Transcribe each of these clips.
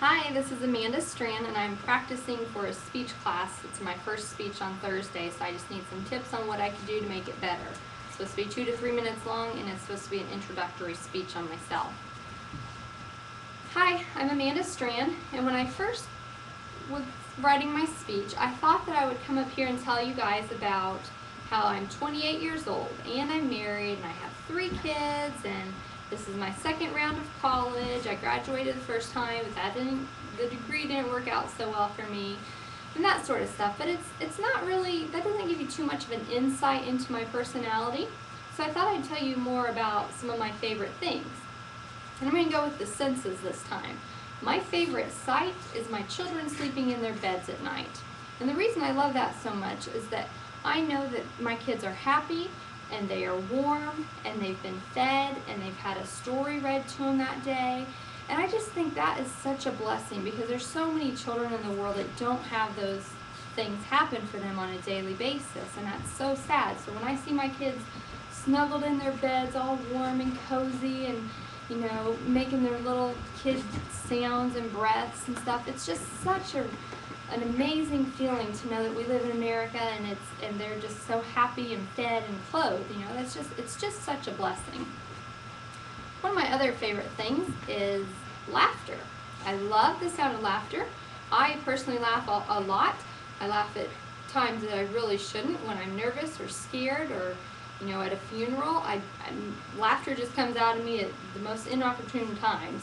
Hi, this is Amanda Strahan, and I'm practicing for a speech class. It's my first speech on Thursday, so I just need some tips on what I can do to make it better. It's supposed to be 2 to 3 minutes long, and it's supposed to be an introductory speech on myself. Hi, I'm Amanda Strahan, and when I first was writing my speech, I thought that I would come up here and tell you guys about how I'm 28 years old, and I'm married, and I have 3 kids, and this is my second round of college. I graduated the first time, but the degree didn't work out so well for me, and that sort of stuff. But it's not really, that doesn't give you too much of an insight into my personality. So I thought I'd tell you more about some of my favorite things. And I'm going to go with the senses this time. My favorite sight is my children sleeping in their beds at night. And the reason I love that so much is that I know that my kids are happy, and they are warm, and they've been fed, and they've had a story read to them that day. And I just think that is such a blessing, because there's so many children in the world that don't have those things happen for them on a daily basis, and that's so sad. So when I see my kids snuggled in their beds, all warm and cozy, and making their little kid sounds and breaths and stuff, it's just such an amazing feeling to know that we live in America and they're just so happy and fed and clothed. It's just such a blessing. One of my other favorite things is laughter. I love the sound of laughter. I personally laugh a lot. I laugh at times that I really shouldn't, when I'm nervous or scared, or at a funeral. Laughter just comes out of me at the most inopportune times.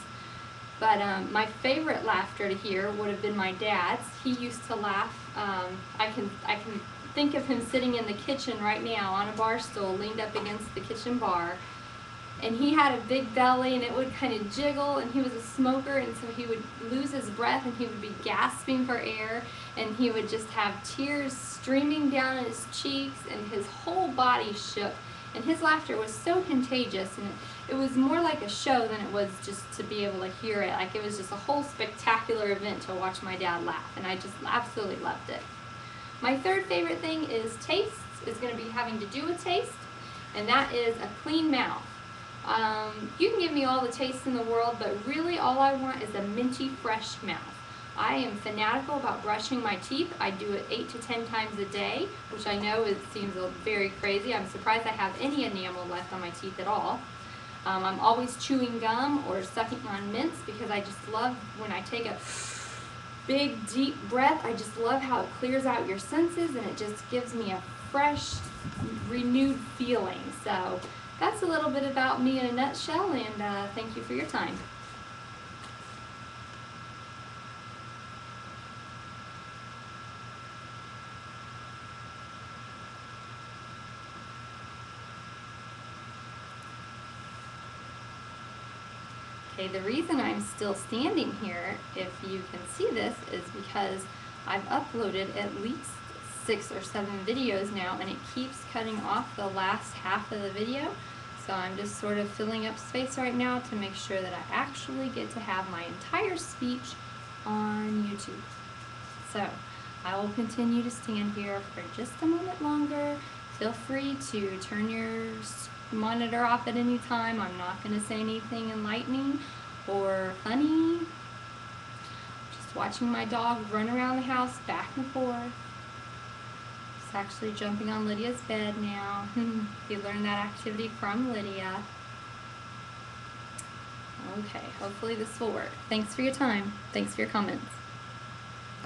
But my favorite laughter to hear would have been my dad's. He used to laugh. I can think of him sitting in the kitchen right now on a bar stool, leaned up against the kitchen bar. And he had a big belly, and it would kind of jiggle, and he was a smoker, and so he would lose his breath, and he would be gasping for air, and he would just have tears streaming down his cheeks, and his whole body shook. And his laughter was so contagious, and it was more like a show than it was just to be able to hear it. Like, it was just a whole spectacular event to watch my dad laugh, and I just absolutely loved it. My third favorite thing is taste. Is going to be having to do with taste, and that is a clean mouth. You can give me all the taste in the world, but really all I want is a minty, fresh mouth. I am fanatical about brushing my teeth. I do it 8 to 10 times a day, which I know it seems very crazy. I'm surprised I have any enamel left on my teeth at all. I'm always chewing gum or sucking on mints, because I just love when I take a big, deep breath. I just love how it clears out your senses, and it just gives me a fresh, renewed feeling. So that's a little bit about me in a nutshell, and thank you for your time. Okay, the reason I'm still standing here, if you can see this, is because I've uploaded at least 6 or 7 videos now, and it keeps cutting off the last half of the video. So I'm just sort of filling up space right now to make sure that I actually get to have my entire speech on YouTube. So I will continue to stand here for just a moment longer. Feel free to turn your monitor off at any time. I'm not going to say anything enlightening or funny. Just watching my dog run around the house back and forth. It's actually jumping on Lydia's bed now. He learned that activity from Lydia. Okay, hopefully this will work. Thanks for your time. Thanks for your comments.